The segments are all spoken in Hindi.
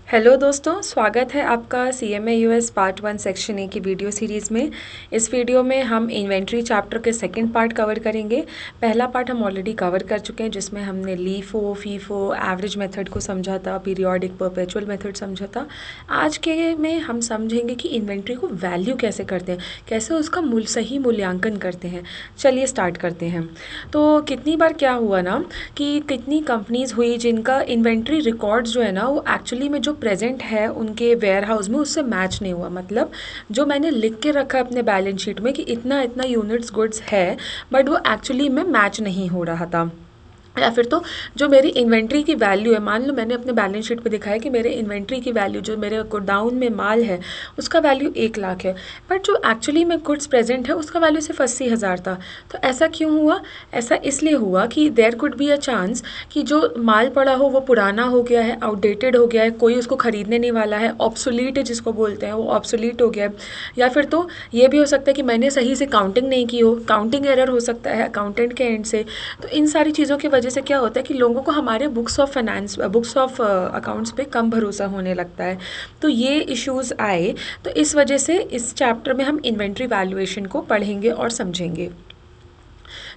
हेलो दोस्तों, स्वागत है आपका CMA US part 1 section A की वीडियो सीरीज़ में। इस वीडियो में हम इन्वेंट्री चैप्टर के सेकंड पार्ट कवर करेंगे। पहला पार्ट हम ऑलरेडी कवर कर चुके हैं, जिसमें हमने लीफो, फीफो, एवरेज मेथड को समझा था, पीरियोडिक, परपेचुअल मेथड समझा था। आज के में हम समझेंगे कि इन्वेंट्री को वैल्यू कैसे करते हैं, कैसे उसका सही मूल्यांकन करते हैं। चलिए स्टार्ट करते हैं। तो कितनी बार क्या हुआ ना कि कितनी कंपनीज़ हुई जिनका इन्वेंट्री रिकॉर्ड्स जो है ना, वो एक्चुअली में जो प्रेजेंट है उनके वेयर हाउस में उससे मैच नहीं हुआ। मतलब जो मैंने लिख के रखा अपने बैलेंस शीट में कि इतना इतना यूनिट्स गुड्स है, बट वो एक्चुअली में मैच नहीं हो रहा था। या फिर तो जो मेरी इन्वेंट्री की वैल्यू है, मान लो मैंने अपने बैलेंस शीट पे दिखाया कि मेरे इन्वेंट्री की वैल्यू जो मेरे गोडाउन में माल है उसका वैल्यू 1 लाख है, बट जो एक्चुअली में गुड्स प्रेजेंट है उसका वैल्यू सिर्फ 80,000 था। तो ऐसा क्यों हुआ? ऐसा इसलिए हुआ कि there could be a chance कि जो माल पड़ा हो वो पुराना हो गया है, आउटडेटेड हो गया है, कोई उसको खरीदने नहीं वाला है, ऑब्सोलीट है जिसको बोलते हैं, वो ऑब्सोलीट हो गया है। या फिर तो ये भी हो सकता है कि मैंने सही से काउंटिंग नहीं की हो, काउंटिंग एरर हो सकता है अकाउंटेंट के एंड से। तो इन सारी चीज़ों की वजह से क्या होता है कि लोगों को हमारे बुक्स ऑफ अकाउंट्स पे कम भरोसा होने लगता है। तो ये इश्यूज आए, तो इस वजह से इस चैप्टर में हम इन्वेंट्री वैल्यूएशन को पढ़ेंगे और समझेंगे।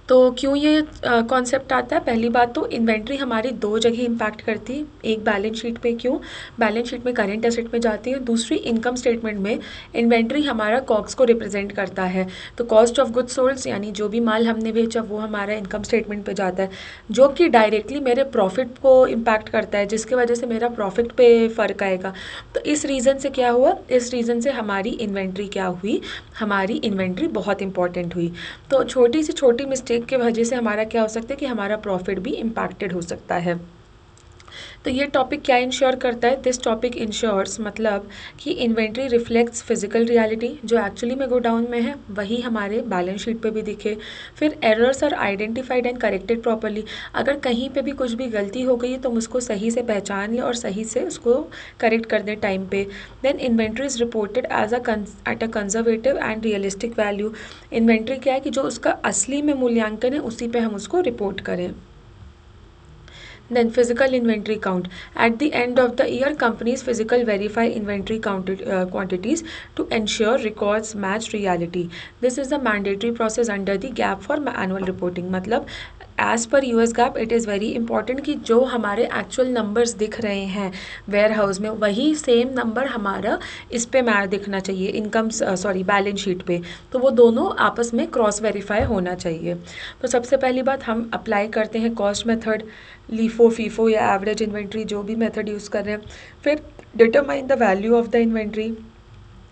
तो क्यों ये कॉन्सेप्ट आता है? पहली बात तो इन्वेंट्री हमारी दो जगह इम्पैक्ट करती है। एक बैलेंस शीट पे, क्यों? बैलेंस शीट में करेंट एसेट में जाती है। दूसरी इनकम स्टेटमेंट में इन्वेंट्री हमारा कॉग्स को रिप्रेजेंट करता है। तो कॉस्ट ऑफ गुड्स सोल्ड यानी जो भी माल हमने बेचा वो हमारा इनकम स्टेटमेंट पे जाता है, जो कि डायरेक्टली मेरे प्रॉफिट को इम्पैक्ट करता है, जिसकी वजह से मेरा प्रॉफिट पे फ़र्क आएगा। तो इस रीज़न से क्या हुआ, इस रीज़न से हमारी इन्वेंट्री क्या हुई, हमारी इन्वेंट्री बहुत इंपॉर्टेंट हुई। तो छोटी से छोटी मिस्टेक की वजह से हमारा क्या हो सकता है कि हमारा प्रॉफिट भी इम्पैक्टेड हो सकता है। तो ये टॉपिक क्या इंश्योर करता है? दिस टॉपिक इंश्योर्स, मतलब कि इन्वेंट्री रिफ्लेक्ट्स फिजिकल रियलिटी, जो एक्चुअली में गोडाउन में है वही हमारे बैलेंस शीट पे भी दिखे। फिर errors are identified and corrected properly. अगर कहीं पे भी कुछ भी गलती हो गई है तो हम उसको सही से पहचान लें और सही से उसको करेक्ट कर दें टाइम पे। Then inventory is reported as at a conservative and realistic value. Inventory क्या है कि जो उसका असली में मूल्यांकन है उसी पे हम उसको रिपोर्ट करें। Then physical inventory count. At the end of the year, companies physical verify inventory quantities to ensure records match reality. This is the mandatory process under the GAAP for annual reporting. मतलब as per US GAAP it is very important कि जो हमारे एक्चुअल नंबर्स दिख रहे हैं वेयर हाउस में, वही सेम नंबर हमारा इस पे मैच दिखना चाहिए, इनकम बैलेंस शीट पे। तो वो दोनों आपस में क्रॉस वेरीफाई होना चाहिए। तो सबसे पहली बात हम अप्लाई करते हैं कॉस्ट मेथड, लीफो, फीफो या एवरेज इन्वेंट्री, जो भी मेथड यूज़ कर रहे हैं। फिर determine the value of the inventory.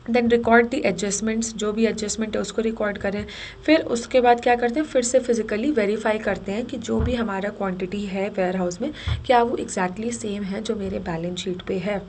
Then record the adjustments, जो भी एडजस्टमेंट है उसको रिकॉर्ड करें। फिर उसके बाद क्या करते हैं, फिर से फिजिकली वेरीफाई करते हैं कि जो भी हमारा क्वांटिटी है वेयर हाउस में, क्या वो एग्जैक्टली सेम है जो मेरे बैलेंस शीट पे है।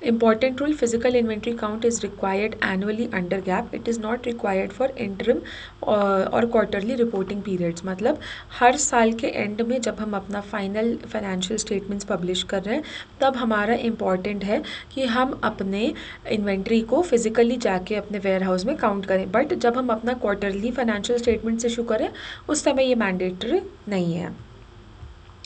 Important rule: physical inventory count is required annually under GAAP. It is not required for interim और quarterly reporting periods. मतलब हर साल के एंड में जब हम अपना फाइनल फाइनेंशियल स्टेटमेंट्स पब्लिश कर रहे हैं तब हमारा इम्पॉर्टेंट है कि हम अपने इन्वेंट्री को फिजिकली जाके अपने वेयर हाउस में काउंट करें। बट जब हम अपना क्वार्टरली फाइनेंशियल स्टेटमेंट्स इशू करें उस समय ये मैंडेटरी नहीं है।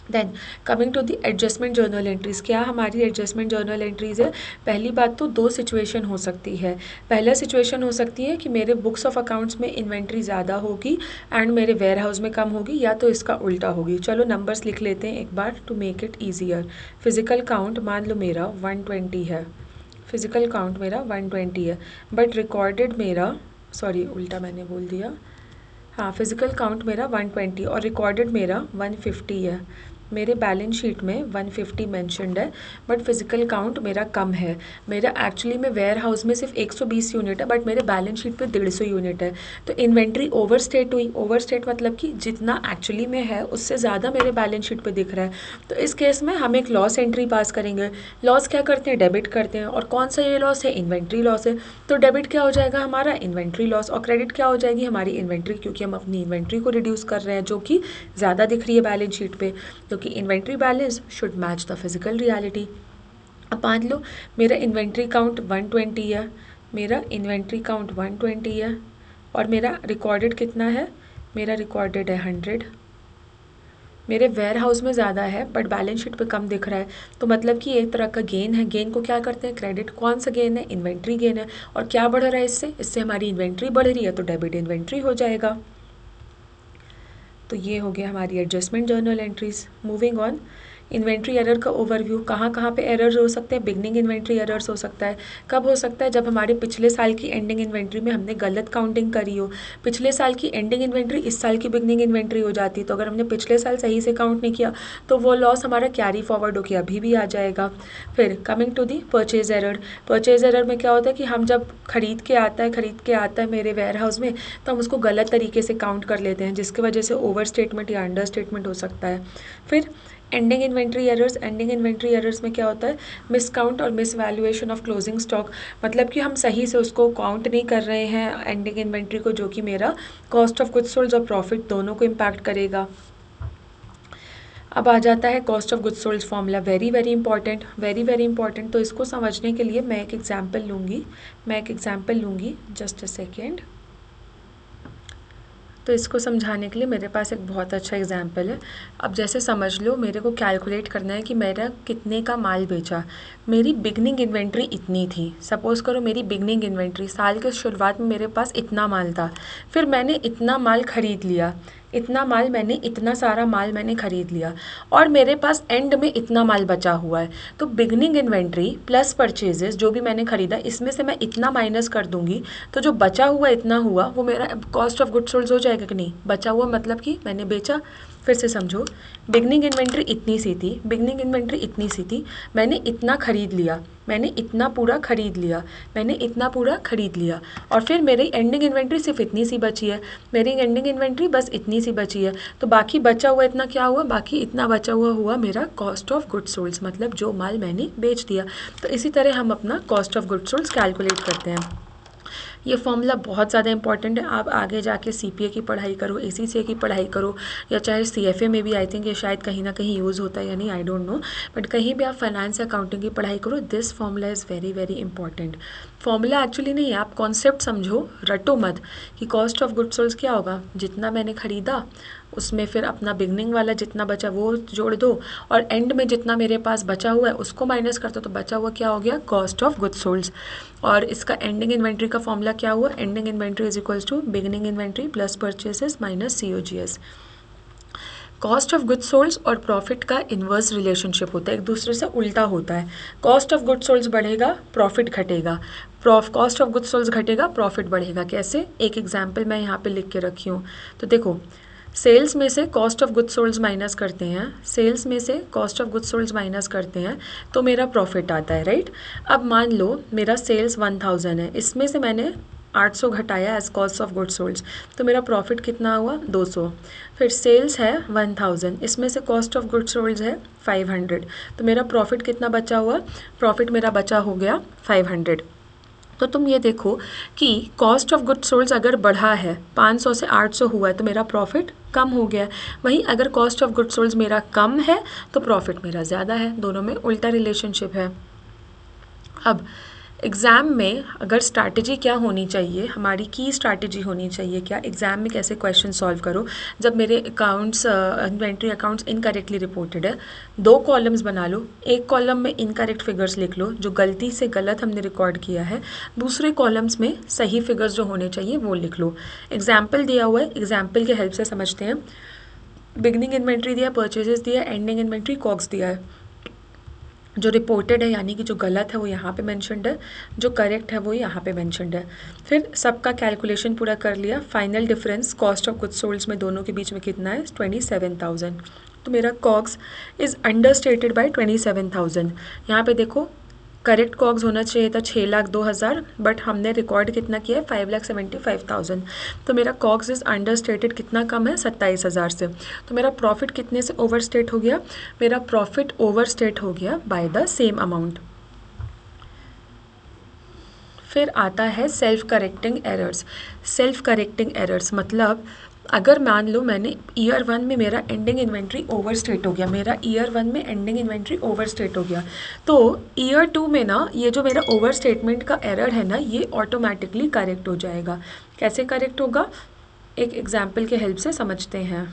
Then coming to the adjustment journal entries, क्या हमारी एडजस्टमेंट जर्नल एंट्रीज़ है? पहली बात तो दो सिचुएशन हो सकती है। पहला सिचुएशन हो सकती है कि मेरे बुक्स ऑफ अकाउंट्स में इन्वेंट्री ज़्यादा होगी एंड मेरे वेयर हाउस में कम होगी, या तो इसका उल्टा होगी। चलो नंबर्स लिख लेते हैं एक बार to make it easier. Physical count मान लो मेरा 120 है, फिजिकल काउंट मेरा 120 है, बट रिकॉर्डेड मेरा, सॉरी उल्टा मैंने बोल दिया, हाँ फिजिकल काउंट मेरा 120 और रिकॉर्डेड मेरा 150 है। मेरे बैलेंस शीट में 150 मेंशन्ड है, बट फिजिकल काउंट मेरा कम है। मेरा एक्चुअली में वेयर हाउस में सिर्फ 120 यूनिट है, बट मेरे बैलेंस शीट पे 150 यूनिट है। तो इन्वेंट्री ओवरस्टेट हुई। ओवरस्टेट मतलब कि जितना एक्चुअली में है उससे ज़्यादा मेरे बैलेंस शीट पे दिख रहा है। तो इस केस में हम एक लॉस एंट्री पास करेंगे। लॉस क्या करते हैं? डेबिट करते हैं। और कौन सा ये लॉस है? इन्वेंट्री लॉस है। तो डेबिट क्या हो जाएगा? हमारा इन्वेंट्री लॉस। और क्रेडिट क्या हो जाएगी? हमारी इन्वेंट्री, क्योंकि हम अपनी इन्वेंट्री को रिड्यूस कर रहे हैं जो कि ज़्यादा दिख रही है बैलेंस शीट पे। क्योंकि inventory balance should match the physical reality. अब मान लो मेरा इन्वेंट्री काउंट 120 है, मेरा इन्वेंट्री काउंट 120 है और मेरा रिकॉर्डेड कितना है? मेरा रिकॉर्डेड है 100। मेरे वेयर हाउस में ज़्यादा है बट बैलेंस शीट पे कम दिख रहा है, तो मतलब कि एक तरह का गेन है। गेन को क्या करते हैं, क्रेडिट। कौन सा गेन है, इन्वेंट्री गेन है। और क्या बढ़ रहा है इससे हमारी इन्वेंट्री बढ़ रही है, तो डेबिट इन्वेंट्री हो जाएगा। तो ये हो गया हमारी adjustment journal entries. Moving on, inventory error का ओवरव्यू। कहाँ कहाँ पे एरर्स हो सकते हैं, बिगनिंग इन्वेंट्री एरर्स हो सकता है। कब हो सकता है, जब हमारे पिछले साल की एंडिंग इन्वेंट्री में हमने गलत काउंटिंग करी हो। पिछले साल की एंडिंग इन्वेंट्री इस साल की बिगनिंग इन्वेंट्री हो जाती है, तो अगर हमने पिछले साल सही से काउंट नहीं किया तो वो लॉस हमारा कैरी फॉरवर्ड होकर अभी भी आ जाएगा। फिर coming to the purchase error. Purchase error में क्या होता है कि हम जब खरीद के आता है मेरे वेयर हाउस में, तो हम उसको गलत तरीके से काउंट कर लेते हैं, जिसकी वजह से ओवर स्टेटमेंट या अंडर स्टेटमेंट हो सकता है। फिर ending inventory errors. Ending inventory errors में क्या होता है, मिस काउंट और miss valuation of closing stock. मतलब कि हम सही से उसको काउंट नहीं कर रहे हैं एंडिंग इन्वेंट्री को, जो कि मेरा कॉस्ट ऑफ गुड्स सोल्ड और प्रॉफिट दोनों को इम्पैक्ट करेगा। अब आ जाता है cost of goods sold formula. Very very important. तो इसको समझने के लिए मैं एक एग्जाम्पल लूँगी। Just a second. तो इसको समझाने के लिए मेरे पास एक बहुत अच्छा एग्जाम्पल है। अब जैसे समझ लो, मेरे को कैलकुलेट करना है कि मेरा कितने का माल बेचा। मेरी बिगनिंग इन्वेंट्री इतनी थी। सपोज़ करो मेरी बिगनिंग इन्वेंट्री साल के शुरुआत में मेरे पास इतना माल था। फिर मैंने इतना माल ख़रीद लिया, इतना सारा माल मैंने ख़रीद लिया, और मेरे पास एंड में इतना माल बचा हुआ है। तो बिगनिंग इन्वेंट्री प्लस परचेजेस जो भी मैंने ख़रीदा, इसमें से मैं इतना माइनस कर दूंगी, तो जो बचा हुआ इतना हुआ वो मेरा कॉस्ट ऑफ गुड्स सोल्ड हो जाएगा कि नहीं। बचा हुआ मतलब कि मैंने बेचा। फिर से समझो, बिगनिंग इन्वेंट्री इतनी सी थी, मैंने इतना ख़रीद लिया, मैंने इतना पूरा ख़रीद लिया, और फिर मेरी एंडिंग इन्वेंट्री सिर्फ इतनी सी बची है। मेरी एंडिंग इन्वेंट्री बस इतनी सी बची है, तो बाकी बचा हुआ इतना क्या हुआ, बाकी इतना बचा हुआ मेरा कॉस्ट ऑफ गुड्स सोल्ड, मतलब जो माल मैंने बेच दिया। तो इसी तरह हम अपना cost of goods sold calculate करते हैं। ये फॉर्मूला बहुत ज़्यादा इंपॉर्टेंट है। आप आगे जाके सीपीए की पढ़ाई करो, एसीसीए की पढ़ाई करो, या चाहे सीएफए में भी आई थिंक ये शायद कहीं ना कहीं यूज़ होता है या नहीं, आई डोंट नो, बट कहीं भी आप फाइनेंस अकाउंटिंग की पढ़ाई करो, this formula is very very important. Formula actually नहीं है, आप कॉन्सेप्ट समझो, रटो मत कि कॉस्ट ऑफ गुड्स सोल्ड क्या होगा, जितना मैंने ख़रीदा उसमें फिर अपना बिगनिंग वाला जितना बचा वो जोड़ दो, और एंड में जितना मेरे पास बचा हुआ है उसको माइनस कर दो, तो बचा हुआ क्या हो गया, कॉस्ट ऑफ गुड्स सोल्ड। और इसका एंडिंग इन्वेंट्री का फॉर्मूला क्या हुआ, ending inventory is equals to beginning inventory plus purchases minus COGS। Cost of goods sold और प्रॉफिट का इन्वर्स रिलेशनशिप होता है, एक दूसरे से उल्टा होता है। कॉस्ट ऑफ गुड्स सोल्ड बढ़ेगा, प्रॉफिट घटेगा, कॉस्ट ऑफ गुड्स सोल्ड घटेगा, प्रॉफिट बढ़ेगा। कैसे, एक एग्जाम्पल मैं यहाँ पे लिख के रखी हूँ। तो देखो, सेल्स में से cost of goods sold minus करते हैं, तो मेरा प्रॉफिट आता है, राइट। अब मान लो मेरा सेल्स 1000 है, इसमें से मैंने 800 घटाया as cost of goods sold, तो मेरा प्रॉफिट कितना हुआ, 200। फिर सेल्स है 1000, इसमें से कॉस्ट ऑफ गुड्स सोल्ड है 500, तो मेरा प्रॉफिट कितना बचा हुआ, प्रॉफिट मेरा बचा हो गया 500। तो तुम ये देखो कि कॉस्ट ऑफ गुड्स सोल्ड अगर बढ़ा है, 500 से 800 हुआ है, तो मेरा प्रॉफिट कम हो गया। वहीं अगर कॉस्ट ऑफ गुड्स सोल्ड मेरा कम है तो प्रॉफिट मेरा ज़्यादा है, दोनों में उल्टा रिलेशनशिप है। अब एग्ज़ाम में अगर स्ट्रैटेजी क्या होनी चाहिए, हमारी की स्ट्रैटेजी होनी चाहिए क्या, एग्ज़ाम में कैसे क्वेश्चन सॉल्व करो जब मेरे accounts inventory accounts incorrectly reported है। 2 कॉलम्स बना लो, एक कॉलम में इनकरेक्ट फिगर्स लिख लो जो गलती से गलत हमने रिकॉर्ड किया है, दूसरे कॉलम्स में सही फिगर्स जो होने चाहिए वो लिख लो। एग्जाम्पल दिया हुआ है, एग्जाम्पल के हेल्प से समझते हैं। बिगनिंग इन्वेंट्री दिया, परचेजेस दिया, एंडिंग इन्वेंट्री, कॉग्स दिया है। जो रिपोर्टेड है यानी कि जो गलत है वो यहाँ पे मेंशन्ड है, जो करेक्ट है वो यहाँ पे मेंशन्ड है। फिर सबका कैलकुलेशन पूरा कर लिया, final difference cost of goods sold में दोनों के बीच में कितना है, 27,000। तो मेरा कॉग्स इज़ अंडरस्टेटेड बाय 27,000। यहाँ पे देखो, करेक्ट कॉग्स होना चाहिए था 6,02,000, बट हमने रिकॉर्ड कितना किया है, 5,75,000। तो मेरा कॉग्स इज अंडरस्टेटेड कितना कम है, 27,000 से। तो मेरा प्रॉफिट कितने से ओवरस्टेट हो गया, मेरा प्रॉफिट ओवरस्टेट हो गया बाय द सेम अमाउंट। फिर आता है सेल्फ करेक्टिंग एरर्स। मतलब अगर मान लो मैंने ईयर 1 में मेरा एंडिंग इन्वेंट्री ओवरस्टेट हो गया, तो ईयर 2 में ना ये जो मेरा ओवर स्टेटमेंट का एरर है ना, ये ऑटोमेटिकली करेक्ट हो जाएगा। कैसे करेक्ट होगा, एक एग्जाम्पल के हेल्प से समझते हैं।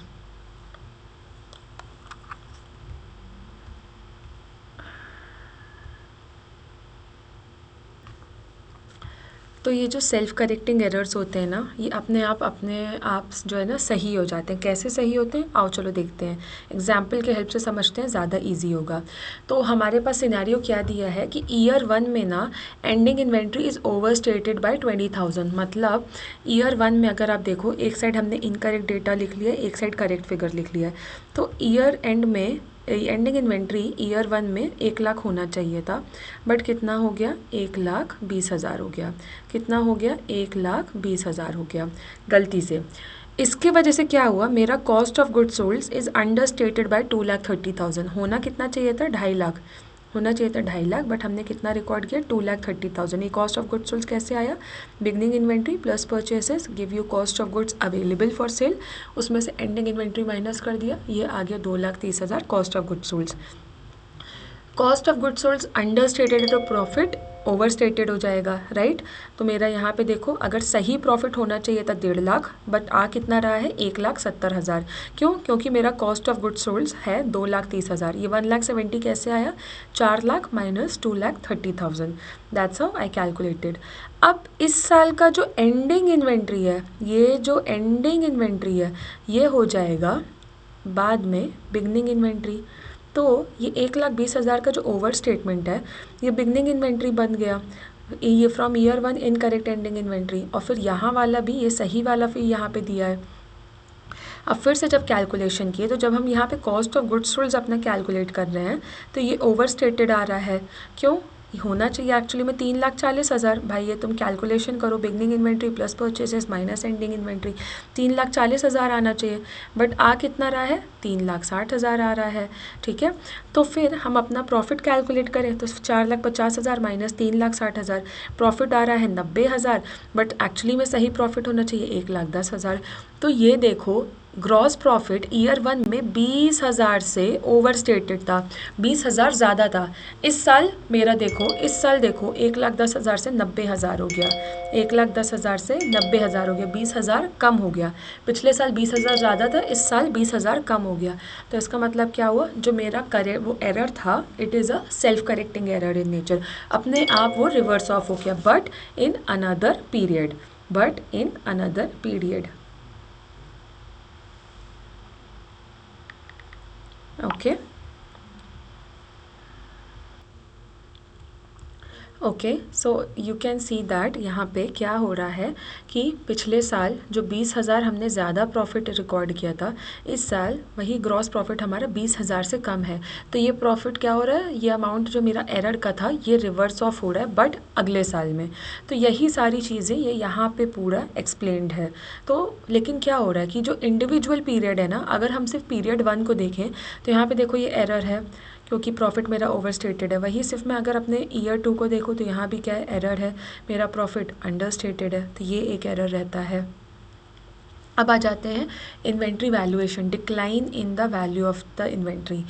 तो ये जो सेल्फ करेक्टिंग एरर्स होते हैं ना, ये अपने आप जो है ना सही हो जाते हैं। कैसे सही होते हैं, आओ चलो देखते हैं, एग्जाम्पल के हेल्प से समझते हैं, ज़्यादा इजी होगा। तो हमारे पास सिनेरियो क्या दिया है कि ईयर 1 में ना ending inventory is over stated by 20,000। मतलब ईयर 1 में अगर आप देखो, एक साइड हमने इनकरेक्ट डेटा लिख लिया है, एक साइड करेक्ट फिगर लिख लिया है। तो ईयर एंड में एंडिंग इन्वेंट्री ईयर 1 में 1 लाख होना चाहिए था, बट कितना हो गया, 1,20,000 हो गया। कितना हो गया, 1,20,000 हो गया गलती से। इसके वजह से क्या हुआ, मेरा cost of goods sold is under stated by 2,30,000। होना कितना चाहिए था, 2.5 लाख होना चाहिए था, 2.5 लाख, बट हमने कितना रिकॉर्ड किया, 2,30,000। ये कॉस्ट ऑफ गुड्स सोल्ड कैसे आया, beginning inventory plus purchases give you cost of goods available for sale, उसमें से एंडिंग इन्वेंट्री माइनस कर दिया, ये आ गया 2,30,000 cost of goods sold. Cost of goods sold under stated है तो प्रॉफिट ओवर स्टेटेड हो जाएगा, राइट। तो मेरा यहाँ पे देखो, अगर सही प्रॉफिट होना चाहिए था 1.5 लाख, बट आ कितना रहा है, 1,70,000। क्यों, क्योंकि मेरा कॉस्ट ऑफ गुड्स सोल्ड है 2,30,000। ये 1,70,000 कैसे आया, 4 lakh minus 2,30,000, that's how I calculated. अब इस साल का जो एंडिंग इन्वेंट्री है, ये जो एंडिंग इन्वेंट्री है, ये हो जाएगा बाद में बिगनिंग इन्वेंट्री। तो ये 1,20,000 का जो ओवर स्टेटमेंट है, ये बिगनिंग इन्वेंट्री बन गया, ये from year 1 incorrect ending inventory. और फिर यहाँ वाला भी, ये सही वाला फिर यहाँ पे दिया है। अब फिर से जब कैलकुलेशन किए, तो जब हम यहाँ पे कॉस्ट ऑफ गुड्स सोल्ड अपना कैलकुलेट कर रहे हैं, तो ये ओवर स्टेटेड आ रहा है। क्यों, होना चाहिए एक्चुअली में 3,40,000। भाई ये तुम कैलकुलेशन करो, beginning inventory plus purchases minus ending inventory, 3,40,000 आना चाहिए, बट आ कितना रहा है, 3,60,000 आ रहा है। ठीक है, तो फिर हम अपना प्रॉफिट कैलकुलेट करें, तो 4,50,000 माइनस 3,60,000, प्रॉफिट आ रहा है 90,000, बट एक्चुअली में सही प्रॉफिट होना चाहिए 1,10,000। तो ये देखो, ग्रॉस प्रॉफिट ईयर 1 में 20,000 से ओवर स्टेटेड था, 20,000 ज़्यादा था। इस साल मेरा देखो, इस साल देखो 1,10,000 से 90,000 हो गया, 1,10,000 से 90,000 हो गया, 20,000 कम हो गया। पिछले साल 20,000 ज़्यादा था, इस साल 20,000 कम हो गया। तो इसका मतलब क्या हुआ, जो मेरा वो एरर था, it is a self correcting error in nature, अपने आप वो रिवर्स ऑफ हो गया, but in another period. Okay, so you can see that यहाँ पे क्या हो रहा है कि पिछले साल जो 20,000 हमने ज़्यादा प्रॉफिट रिकॉर्ड किया था, इस साल वही ग्रॉस प्रॉफिट हमारा 20,000 से कम है। तो ये प्रॉफिट क्या हो रहा है, ये अमाउंट जो मेरा एरर का था, ये रिवर्स ऑफ हो रहा है, बट अगले साल में। तो यही सारी चीज़ें ये यहाँ पे पूरा एक्सप्लेन्ड है। तो लेकिन क्या हो रहा है कि जो इंडिविजुअल पीरियड है ना, अगर हम सिर्फ पीरियड 1 को देखें, तो यहाँ पे देखो ये एरर है, क्योंकि प्रॉफिट मेरा ओवर स्टेटेड है। वही सिर्फ मैं अगर अपने ईयर 2 को देखूँ, तो यहाँ भी क्या है, एरर है, मेरा प्रॉफिट अंडर स्टेटेड है, तो ये एक एरर रहता है। अब आ जाते हैं inventory valuation, decline in the value of the inventory.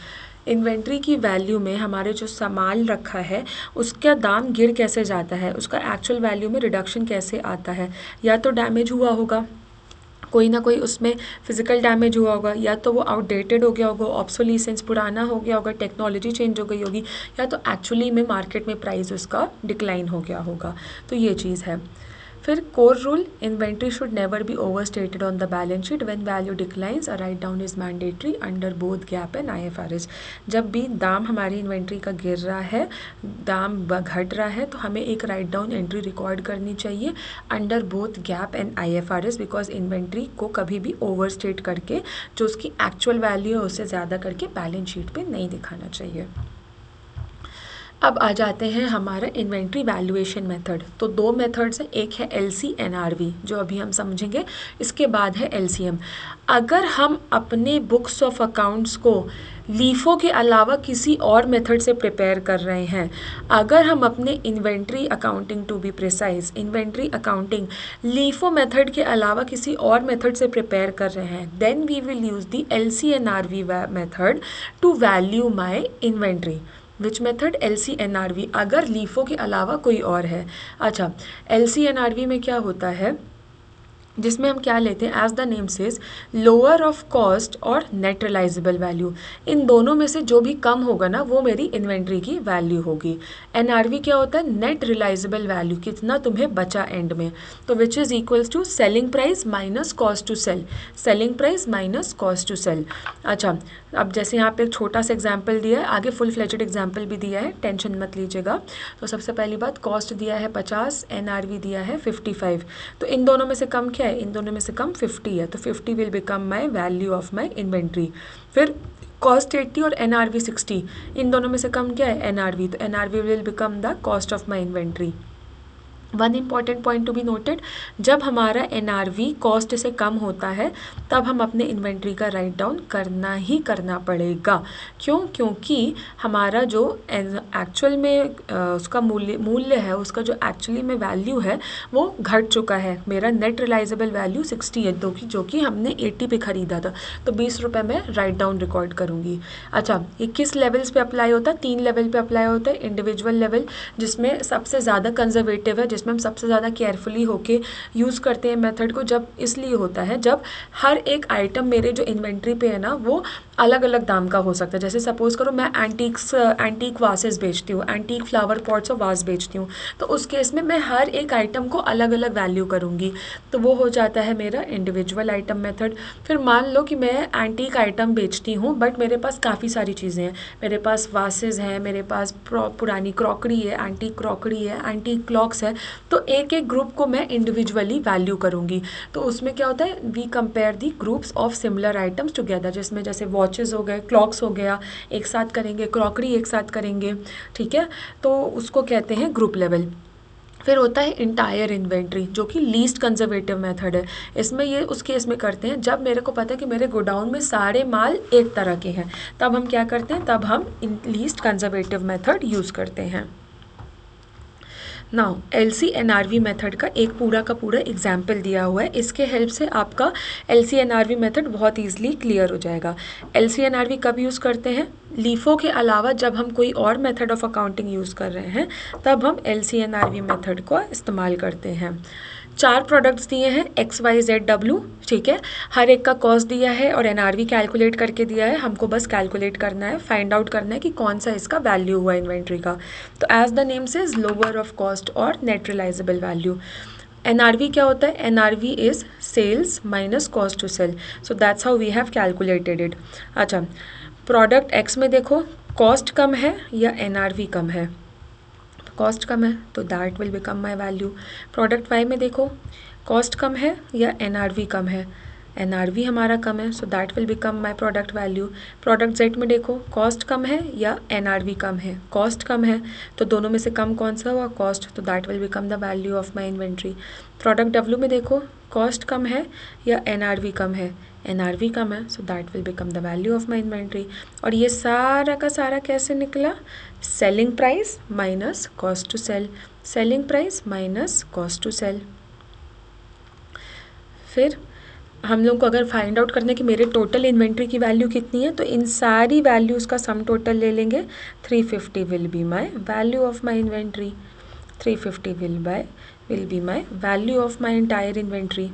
Inventory की वैल्यू में हमारे जो सामान रखा है, उसका दाम गिर कैसे जाता है, उसका एक्चुअल वैल्यू में रिडक्शन कैसे आता है। या तो डैमेज हुआ होगा, कोई ना कोई उसमें फिजिकल डैमेज हुआ होगा, या तो वो आउटडेटेड हो गया होगा, ऑब्सोलीसेंस पुराना हो गया होगा, टेक्नोलॉजी चेंज हो गई होगी, या तो एक्चुअली में मार्केट में प्राइस उसका डिक्लाइन हो गया होगा। तो ये चीज़ है। फिर core rule, inventory should never be over stated on the balance sheet when value declines, a right down is mandatory under both gap and IFRS। जब भी दाम हमारी इन्वेंट्री का गिर रहा है, दाम घट रहा है, तो हमें एक राइट डाउन एंट्री रिकॉर्ड करनी चाहिए under both gap and IFRS, because inventory को कभी भी ओवर स्टेट करके जो उसकी एक्चुअल वैल्यू है उससे ज़्यादा करके बैलेंस शीट पे नहीं दिखाना चाहिए। अब आ जाते हैं हमारा इन्वेंट्री वैल्यूएशन मेथड। तो 2 मेथड्स हैं, एक है LC/NRV जो अभी हम समझेंगे, इसके बाद है LCM। अगर हम अपने बुक्स ऑफ अकाउंट्स को लीफो के अलावा किसी और मेथड से प्रिपेयर कर रहे हैं, अगर हम अपने inventory accounting, to be precise inventory accounting LIFO method के अलावा किसी और मेथड से प्रिपेयर कर रहे हैं, then we will use the LC/NRV method to value my inventory. Which method, LC/NRV, अगर लीफो के अलावा कोई और है। अच्छा, LC/NRV में क्या होता है जिसमें हम क्या लेते हैं, as the name says lower of cost और नेट रिलाइजेबल वैल्यू, इन दोनों में से जो भी कम होगा ना वो मेरी इन्वेंट्री की वैल्यू होगी। एनआरवी क्या होता है, नेट रिलाइजेबल वैल्यू, कितना तुम्हें बचा एंड में, तो which is equals to selling price minus cost to sell, selling price minus cost to sell. अच्छा, अब जैसे यहाँ पे एक छोटा सा एग्जाम्पल दिया है, आगे फुल फ्लेजेड एग्जाम्पल भी दिया है, टेंशन मत लीजिएगा। तो सबसे पहली बात, कॉस्ट दिया है 50, एनआरवी दिया है 55, तो इन दोनों में से कम क्या है, इन दोनों में से कम 50 है, तो 50 will become my value of my inventory. फिर कॉस्ट 80 और एनआरवी 60, इन दोनों में से कम क्या है, एनआरवी, तो NRV will become the cost of my inventory. One important point to be noted, जब हमारा एनआरवी कॉस्ट से कम होता है तब हम अपने इन्वेंट्री का राइट डाउन करना ही करना पड़ेगा। क्यों, क्योंकि हमारा जो एक्चुअल में उसका मूल्य है, उसका जो एक्चुअली में वैल्यू है वो घट चुका है। मेरा नेट रिलाइजेबल वैल्यू 60 है, जो कि हमने 80 पे ख़रीदा था, तो 20 रुपये में राइट डाउन रिकॉर्ड करूँगी। अच्छा, ये किस लेवल्स पे अप्लाई होता है, 3 लेवल पे अप्लाई होता है। इंडिविजुअल लेवल, जिसमें सबसे ज़्यादा कंजर्वेटिव है, जिसमें हम सबसे ज़्यादा केयरफुली होके यूज़ करते हैं मेथड को, जब इसलिए होता है जब हर एक आइटम मेरे जो इन्वेंट्री पे है ना वो अलग अलग दाम का हो सकता है। जैसे सपोज़ करो मैं एंटीक वासेस बेचती हूँ, एंटीक फ्लावर पॉट्स और वास बेचती हूँ, तो उस केस में मैं हर एक आइटम को अलग अलग वैल्यू करूँगी, तो वो हो जाता है मेरा इंडिविजुअल आइटम मेथड। फिर मान लो कि मैं एंटीक आइटम बेचती हूँ बट मेरे पास काफ़ी सारी चीज़ें हैं, मेरे पास वासेस हैं, मेरे पास पुरानी क्रॉकरी है, एंटीक क्रॉकरी है, एंटीक क्लॉक्स है, तो एक एक ग्रुप को मैं इंडिविजुअली वैल्यू करूँगी। तो उसमें क्या होता है, we compare the groups of similar items together, जिसमें जैसे वॉचेस हो गए, क्लॉक्स हो गया, एक साथ करेंगे, क्रॉकरी एक साथ करेंगे, ठीक है, तो उसको कहते हैं ग्रुप लेवल। फिर होता है इंटायर इन्वेंट्री, जो कि लीस्ट कंजर्वेटिव मेथड है। इसमें ये उस केस में करते हैं जब मेरे को पता है कि मेरे गोडाउन में सारे माल एक तरह के हैं, तब हम क्या करते हैं, तब हम लीस्ट कंजर्वेटिव मेथड यूज़ करते हैं। नाउ LC-NRV मेथड का एक पूरा का पूरा एग्जाम्पल दिया हुआ है, इसके हेल्प से आपका LC-NRV मेथड बहुत ईजिली क्लियर हो जाएगा। LC-NRV कब यूज़ करते हैं, लीफो के अलावा जब हम कोई और मेथड ऑफ अकाउंटिंग यूज़ कर रहे हैं तब हम LC-NRV मेथड को इस्तेमाल करते हैं। 4 प्रोडक्ट्स दिए हैं XYZW, ठीक है, हर एक का कॉस्ट दिया है और NRV कैलकुलेट करके दिया है, हमको बस कैलकुलेट करना है, फाइंड आउट करना है कि कौन सा इसका वैल्यू हुआ इन्वेंट्री का। तो as the name says lower of cost और नेट रिलाइजेबल वैल्यू। NRV क्या होता है, NRV is sales minus cost to sell, so that's how we have calculated it. अच्छा, प्रोडक्ट X में देखो कॉस्ट कम है या NRV कम है, कॉस्ट कम है तो that will become my value. Product Y में देखो कॉस्ट कम है या NRV कम है, NRV हमारा कम है, so that will become my product value. Product Z में देखो कॉस्ट कम है या NRV कम है, कॉस्ट कम है, तो दोनों में से कम कौन सा हुआ, कॉस्ट, तो that will become the value of my inventory. Product W में देखो कॉस्ट कम है या NRV कम है, NRV कम है, so that will become the value of my inventory. और ये सारा का सारा कैसे निकला, selling price minus cost to sell, selling price minus cost to sell. फिर हम लोग को अगर फाइंड आउट करना है कि मेरे टोटल इन्वेंट्री की वैल्यू कितनी है, तो इन सारी वैल्यूज़ का सम टोटल ले लेंगे, 350 will be my value of my inventory, 350 will be my value of my entire inventory.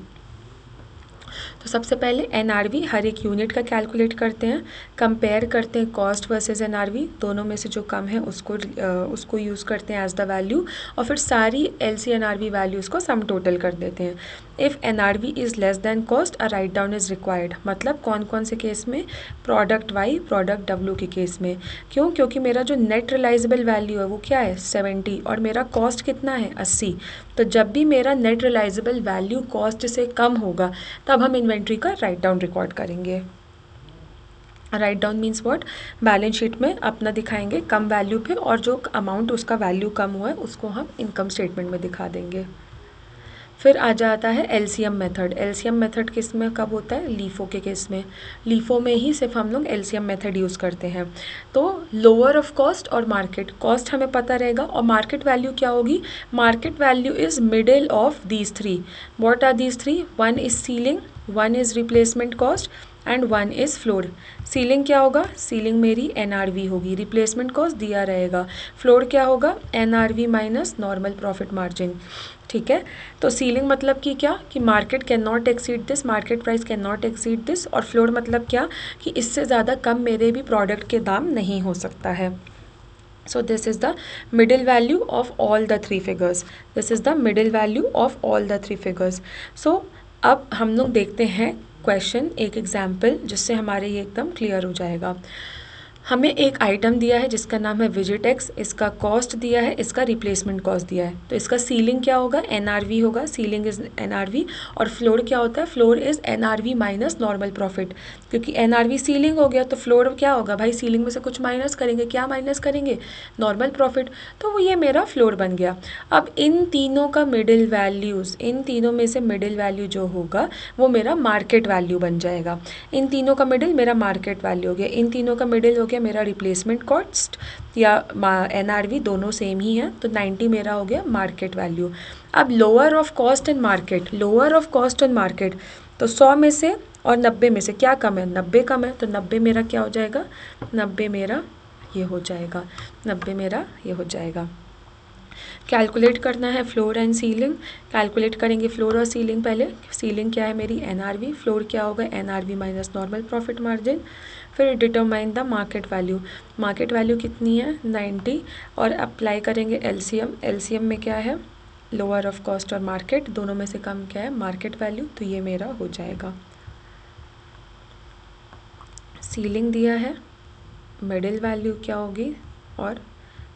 तो सबसे पहले NRV हर एक यूनिट का कैलकुलेट करते हैं, कंपेयर करते हैं कॉस्ट वर्सेस NRV, दोनों में से जो कम है उसको यूज़ करते हैं एज द वैल्यू, और फिर सारी LC-NRV वैल्यूज़ को सम टोटल कर देते हैं। If NRV is less than cost a write down is required, मतलब कौन कौन से केस में, प्रोडक्ट Y प्रोडक्ट W के केस में। क्यों, क्योंकि मेरा जो नेट रिलाइजेबल वैल्यू है वो क्या है 70 और मेरा कॉस्ट कितना है 80, तो जब भी मेरा नेट रिलाइजेबल वैल्यू कॉस्ट से कम होगा तब हम इन्वेंट्री का राइट डाउन रिकॉर्ड करेंगे। Write down means what, balance sheet में अपना दिखाएंगे कम वैल्यू पे, और जो अमाउंट उसका वैल्यू कम हुआ है उसको हम इनकम स्टेटमेंट में दिखा देंगे। फिर आ जाता है LCM मेथड। LCM मेथड किस में कब होता है, लीफो के केस में, लीफो में ही सिर्फ हम लोग LCM मेथड यूज़ करते हैं। तो लोअर ऑफ कॉस्ट और मार्केट, कॉस्ट हमें पता रहेगा और मार्केट वैल्यू क्या होगी, market value is middle of these three. What are these three, one is ceiling, one is replacement cost and 1 is floor. Ceiling क्या होगा, सीलिंग मेरी NRV होगी, रिप्लेसमेंट कॉस्ट दिया रहेगा। फ्लोर क्या होगा, NRV minus normal profit margin. ठीक है, तो सीलिंग मतलब कि क्या, कि market can not exceed this, market price can not exceed this, और फ्लोर मतलब क्या, कि इससे ज़्यादा कम मेरे भी प्रोडक्ट के दाम नहीं हो सकता है। So this is the middle value of all the three figures. This is the middle value of all the three figures. So अब हम लोग देखते हैं क्वेश्चन, एक एग्जाम्पल जिससे हमारे ये एकदम क्लियर हो जाएगा। हमें एक आइटम दिया है जिसका नाम है विजिट एक्स, इसका कॉस्ट दिया है, इसका रिप्लेसमेंट कॉस्ट दिया है। तो इसका सीलिंग क्या होगा, NRV होगा, सीलिंग इज NRV, और फ्लोर क्या होता है, floor is NRV minus normal profit. क्योंकि NRV सीलिंग हो गया तो फ्लोर क्या होगा भाई, सीलिंग में से कुछ माइनस करेंगे, क्या माइनस करेंगे, नॉर्मल प्रॉफिट। तो वो ये मेरा फ्लोर बन गया। अब इन तीनों का मिडिल वैल्यूज़, इन तीनों में से मिडिल वैल्यू जो होगा वो मेरा मार्केट वैल्यू बन जाएगा। इन तीनों का मिडिल मेरा मार्केट वैल्यू हो गया, इन तीनों का मिडिल हो गया मेरा रिप्लेसमेंट कॉस्ट या NRV, दोनों सेम ही है, तो 90 मेरा हो गया मार्केट वैल्यू। अब lower of cost and market, lower of cost and market, तो 100 में से और 90 में से क्या कम है, 90 कम है, तो 90 मेरा क्या हो जाएगा, 90 मेरा ये हो जाएगा, 90 मेरा ये हो जाएगा। कैलकुलेट करना है फ्लोर एंड सीलिंग, कैलकुलेट करेंगे फ्लोर और सीलिंग पहले। सीलिंग क्या है मेरी NRV, फ्लोर क्या होगा NRV minus normal profit margin. फिर determine the market value, market value कितनी है 90, और अप्लाई करेंगे LCM, LCM में क्या है, लोअर ऑफ कॉस्ट और मार्केट, दोनों में से कम क्या है मार्केट वैल्यू, तो ये मेरा हो जाएगा। सीलिंग दिया है, मिडिल वैल्यू क्या होगी, और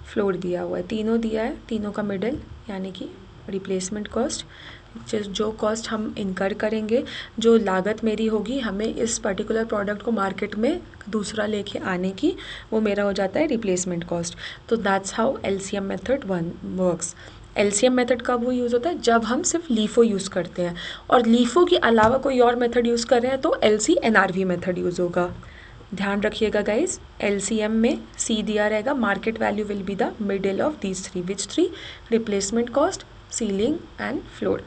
फ्लोर दिया हुआ है, तीनों दिया है, तीनों का मिडिल यानी कि रिप्लेसमेंट कॉस्ट, जो कॉस्ट हम इनकर करेंगे, जो लागत मेरी होगी हमें इस पर्टिकुलर प्रोडक्ट को मार्केट में दूसरा लेके आने की, वो मेरा हो जाता है रिप्लेसमेंट कॉस्ट। तो that's how LCM method works. LCM method कब वो यूज़ होता है, जब हम सिर्फ लीफो यूज़ करते हैं, और लीफो के अलावा कोई और मेथड यूज़ कर रहे हैं तो LCNRV मेथड यूज़ होगा। ध्यान रखिएगा गाइज, LCM में C दिया रहेगा, market value will be the middle of these three, which three, replacement cost, ceiling and floor.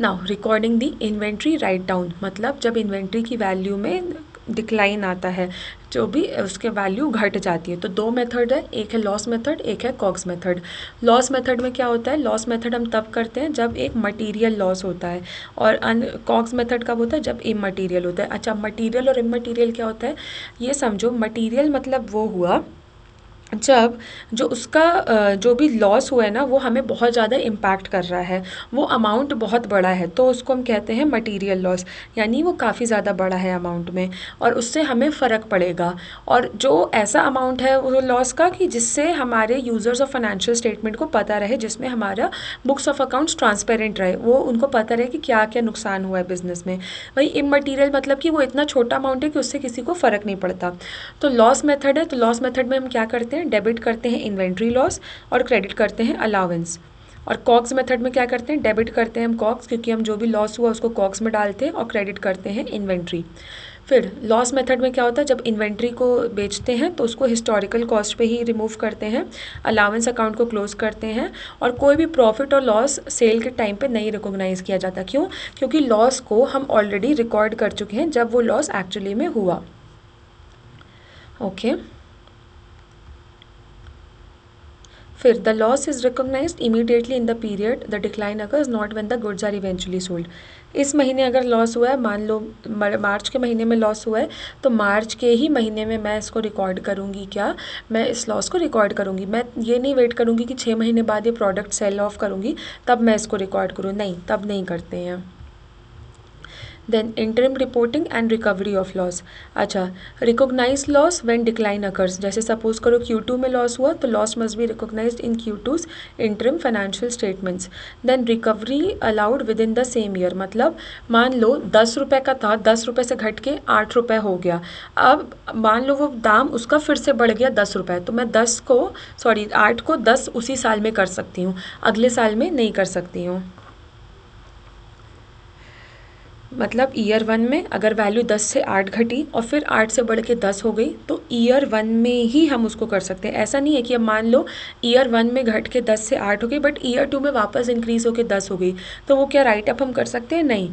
Now recording the inventory write down, मतलब जब इन्वेंट्री की वैल्यू में डिक्लाइन आता है, जो भी उसके वैल्यू घट जाती है, तो दो मेथड है, एक है लॉस मेथड, एक है कॉग्स मेथड। लॉस मेथड में क्या होता है, लॉस मेथड हम तब करते हैं जब एक मटेरियल लॉस होता है, और कॉग्स मेथड कब होता है, जब इमटेरियल होता है। अच्छा, मटेरियल और इमटेरियल क्या होता है, ये समझो। मटेरियल मतलब वो हुआ जब जो उसका जो भी लॉस हुआ है ना, वो हमें बहुत ज़्यादा इम्पैक्ट कर रहा है, वो अमाउंट बहुत बड़ा है, तो उसको हम कहते हैं मटेरियल लॉस, यानी वो काफ़ी ज़्यादा बड़ा है अमाउंट में, और उससे हमें फ़र्क पड़ेगा। और जो ऐसा अमाउंट है वो लॉस का कि जिससे हमारे यूज़र्स ऑफ फाइनेंशियल स्टेटमेंट को पता रहे, जिसमें हमारा बुक्स ऑफ अकाउंट्स ट्रांसपेरेंट रहे, वो उनको पता रहे कि क्या क्या नुकसान हुआ है बिज़नेस में। वही इमटेरियल मतलब कि वो इतना छोटा अमाउंट है कि उससे किसी को फ़र्क नहीं पड़ता। तो लॉस मेथड है, तो लॉस मेथड में हम क्या करते हैं, डेबिट करते हैं इन्वेंट्री लॉस और क्रेडिट करते हैं अलाउंस। और कॉग्स मेथड में क्या करते हैं, डेबिट करते हैं हम कॉग्स, क्योंकि हम जो भी लॉस हुआ उसको कॉग्स में डालते हैं, और क्रेडिट करते हैं इन्वेंट्री। फिर लॉस मेथड में क्या होता है, जब इन्वेंट्री को बेचते हैं तो उसको हिस्टोरिकल कॉस्ट पे ही रिमूव करते हैं, अलाउंस अकाउंट को क्लोज करते हैं, और कोई भी प्रॉफिट और लॉस सेल के टाइम पे नहीं रिकॉग्नाइज किया जाता। क्यों, क्योंकि लॉस को हम ऑलरेडी रिकॉर्ड कर चुके हैं जब वो लॉस एक्चुअली में हुआ। ओके फिर the loss is recognised immediately in the period the decline occurs not when the goods are eventually sold. इस महीने अगर लॉस हुआ है, मान लो मार्च के महीने में लॉस हुआ है, तो मार्च के ही महीने में मैं इसको रिकॉर्ड करूँगी, क्या मैं इस लॉस को रिकॉर्ड करूँगी। मैं ये नहीं वेट करूँगी कि 6 महीने बाद ये प्रोडक्ट सेल ऑफ करूँगी तब मैं इसको रिकॉर्ड करूँ, नहीं, तब नहीं करते हैं। Then interim reporting and recovery of loss. अच्छा, recognise loss when decline occurs, जैसे सपोज करो Q2 में लॉस हुआ तो loss must be recognised in Q2's interim financial statements. Then recovery allowed within the same year, मतलब मान लो 10 रुपये का था, 10 रुपये से घट के 8 रुपये हो गया, अब मान लो वो दाम उसका फिर से बढ़ गया 10 रुपये, तो मैं 8 को 10 उसी साल में कर सकती हूँ, अगले साल में नहीं कर सकती हूँ। मतलब ईयर 1 में अगर वैल्यू 10 से 8 घटी और फिर 8 से बढ़ के 10 हो गई, तो ईयर 1 में ही हम उसको कर सकते हैं। ऐसा नहीं है कि अब मान लो ईयर 1 में घट के 10 से 8 हो गई, बट ईयर 2 में वापस इंक्रीज़ होकर 10 हो गई, तो वो क्या राइट अप हम कर सकते हैं, नहीं।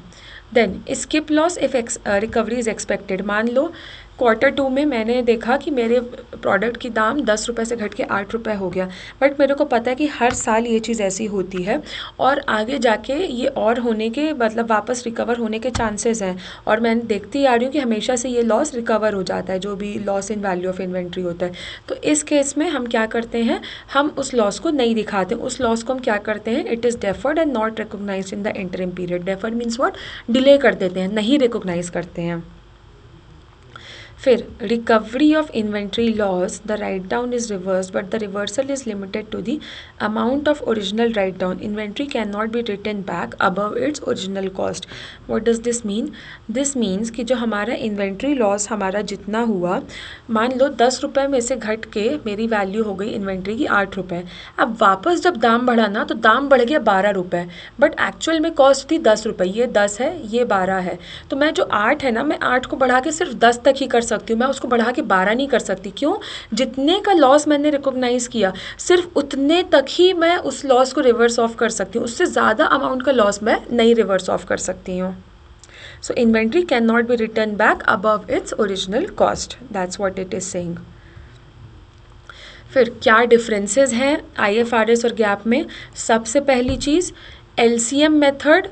Then skip loss if recovery is expected. मान लो Q2 में मैंने देखा कि मेरे प्रोडक्ट की दाम 10 रुपये से घट के 8 रुपये हो गया, बट मेरे को पता है कि हर साल ये चीज़ ऐसी होती है और आगे जाके ये और होने के मतलब वापस रिकवर होने के चांसेस हैं, और मैं देखती आ रही हूँ कि हमेशा से ये लॉस रिकवर हो जाता है, जो भी loss in value of inventory होता है। तो इस केस में हम क्या करते हैं, हम उस लॉस को नहीं दिखाते, उस लॉस को हम क्या करते हैं, it is deferred and not recognise in the interim period. Deferred means what, delay कर देते हैं, नहीं रिकोगनाइज करते हैं। फिर recovery of inventory loss, the write down is reverse but the reversal is limited to the amount of original write down. Inventory can not be return back above its original cost. What does this mean? This means कि जो हमारा इन्वेंट्री लॉस हमारा जितना हुआ, मान लो 10 रुपये में से घट के मेरी वैल्यू हो गई इन्वेंट्री की 8 रुपये। अब वापस जब दाम बढ़ा ना तो दाम बढ़ गया 12 रुपये, बट एक्चुअल में कॉस्ट थी 10 रुपये। ये 10 है, ये 12 है, तो मैं जो 8 है ना, मैं 8 को बढ़ा के सिर्फ 10 तक ही कर सकती हूँ, मैं उसको बढ़ा के 12 नहीं कर सकती। क्यों? जितने का लॉस मैंने रिकॉग्नाइज किया सिर्फ उतने तक ही मैं उस लॉस को रिवर्स ऑफ कर सकती हूँ, उससे ज़्यादा अमाउंट का लॉस मैं नहीं रिवर्स ऑफ कर सकती हूँ। So inventory can not be return back above its original cost, that's what it is saying. फिर क्या डिफरेंसेस हैं IFRS और गैप में? सबसे पहली चीज़, LCM मेथड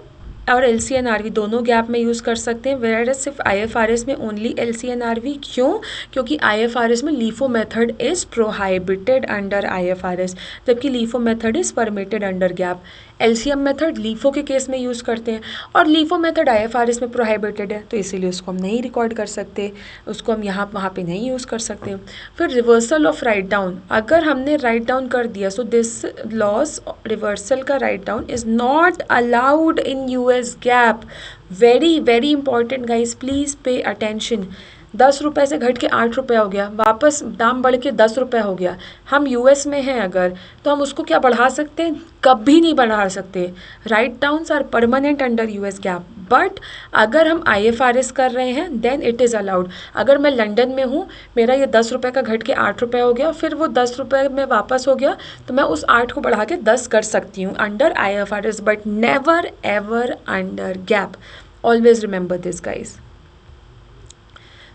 और LCNRV दोनों गैप में यूज़ कर सकते हैं, वेयर एज सिर्फ IFRS में ओनली LCNRV। क्यों? क्योंकि IFRS में LIFO method is prohibited under IFRS, जबकि LIFO method is permitted under GAAP. LCM method LIFO के केस में यूज़ करते हैं और LIFO मेथड IFRS में प्रोहाइबिटेड है, तो इसीलिए उसको हम नहीं रिकॉर्ड कर सकते, उसको हम यहाँ वहाँ पे नहीं यूज़ कर सकते। फिर रिवर्सल ऑफ राइट डाउन, अगर हमने राइट डाउन कर दिया, सो दिस लॉस रिवर्सल का write down is not allowed in US gap. Very very important guys, please pay attention. 10 रुपये से घट के 8 रुपये हो गया, वापस दाम बढ़ के 10 रुपये हो गया, हम US में हैं अगर, तो हम उसको क्या बढ़ा सकते हैं? कभी नहीं बढ़ा सकते। Write downs are permanent under US GAAP, but अगर हम IFRS कर रहे हैं देन इट इज़ अलाउड। अगर मैं लंदन में हूँ, मेरा ये 10 रुपये का घट के 8 रुपये हो गया, फिर वो 10 रुपये में वापस हो गया, तो मैं उस 8 को बढ़ा के 10 कर सकती हूँ under IFRS, but never ever under gap. Always remember this guys.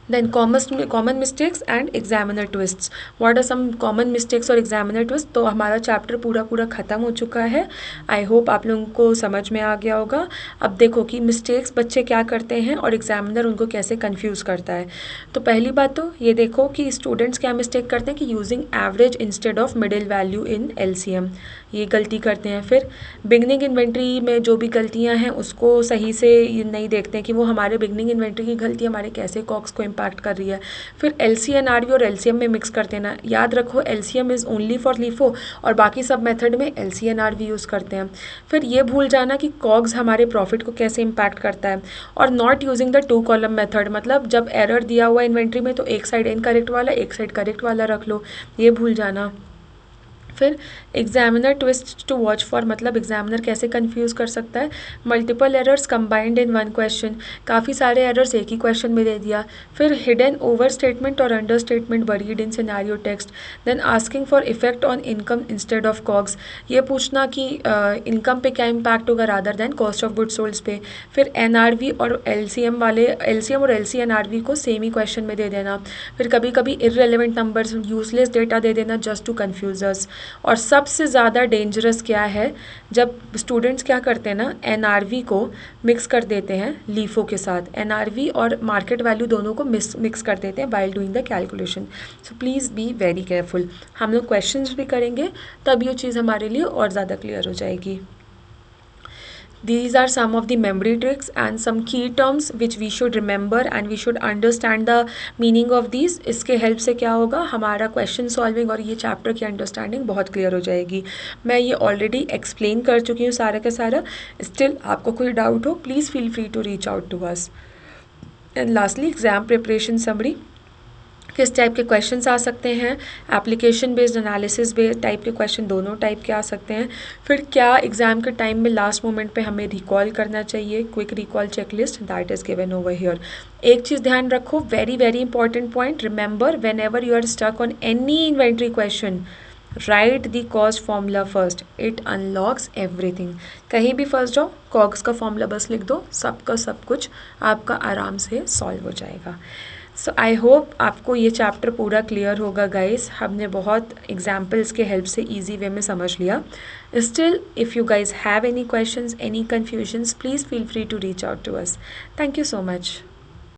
Then common mistakes and examiner twists. What are some common mistakes और examiner twists? तो हमारा चैप्टर पूरा ख़त्म हो चुका है। आई होप आप लोगों को समझ में आ गया होगा। अब देखो कि मिस्टेक्स बच्चे क्या करते हैं और एग्जामिनर उनको कैसे कंफ्यूज करता है। तो पहली बात तो ये देखो कि स्टूडेंट्स क्या मिस्टेक करते हैं कि using average instead of middle value in LCM, ये गलती करते हैं। फिर बिगनिंग इन्वेंट्री में जो भी गलतियां हैं उसको सही से नहीं देखते हैं कि वो हमारे बिगनिंग इन्वेंट्री की गलती हमारे कैसे कॉक्स को इम्पैक्ट कर रही है। फिर LCNRV और LCM में मिक्स करते हैं ना, याद रखो LCM is only for LIFO और बाकी सब मेथड में LCNRV यूज़ करते हैं। फिर ये भूल जाना कि कॉग्स हमारे प्रॉफिट को कैसे इम्पैक्ट करता है। और not using the 2 column method, मतलब जब एरर दिया हुआ इन्वेंट्री में तो एक साइड इनकरेक्ट वाला एक साइड करेक्ट वाला रख लो, ये भूल जाना। फिर examiner twist to watch for, मतलब एग्जामिनर कैसे कंफ्यूज कर सकता है। Multiple errors combined in one question, काफ़ी सारे एरर्स एक ही क्वेश्चन में दे दिया। फिर हिडन ओवर स्टेटमेंट और understatement buried in scenario text. Then asking for effect on income instead of COGS, ये पूछना कि इनकम पे क्या इम्पैक्ट होगा rather than cost of goods sold पे। फिर NRV और LCM और LCNRV को सेम ही क्वेश्चन में दे देना। फिर कभी कभी इररेलेवेंट नंबर्स, यूजलेस डेटा दे देना जस्ट टू कन्फ्यूज अस। और सबसे ज़्यादा डेंजरस क्या है, जब स्टूडेंट्स क्या करते हैं ना, NRV को मिक्स कर देते हैं LIFO के साथ। NRV और मार्केट वैल्यू दोनों को मिक्स कर देते हैं while doing the calculation. So please be very careful. हम लोग क्वेश्चंस भी करेंगे तब ये चीज़ हमारे लिए और ज़्यादा क्लियर हो जाएगी। These are some of the memory tricks and some key terms which we should remember and we should understand the meaning of these. इसके हेल्प से क्या होगा, हमारा क्वेश्चन सॉल्विंग और ये चैप्टर की अंडरस्टैंडिंग बहुत क्लियर हो जाएगी। मैं ये ऑलरेडी एक्सप्लेन कर चुकी हूँ सारा का सारा। स्टिल आपको कोई डाउट हो please feel free to reach out to us. And lastly exam preparation summary, किस टाइप के क्वेश्चंस आ सकते हैं, application based analysis based type के क्वेश्चन, दोनों टाइप के आ सकते हैं। फिर क्या एग्जाम के टाइम में लास्ट मोमेंट पे हमें रिकॉल करना चाहिए, quick recall checklist that is given over here. एक चीज़ ध्यान रखो, very very important point, remember whenever you are stuck on any inventory question, write the cost formula first, it unlocks everything. कहीं भी फंस जाओ, कॉग्स का फॉर्मूला बस लिख दो, सबका सब कुछ आपका आराम से सॉल्व हो जाएगा। सो आई होप आपको ये चैप्टर पूरा क्लियर होगा गाइस। हमने बहुत एग्जाम्पल्स के हेल्प से ईजी वे में समझ लिया। Still if you guys have any questions, any confusions, please feel free to reach out to us. Thank you so much.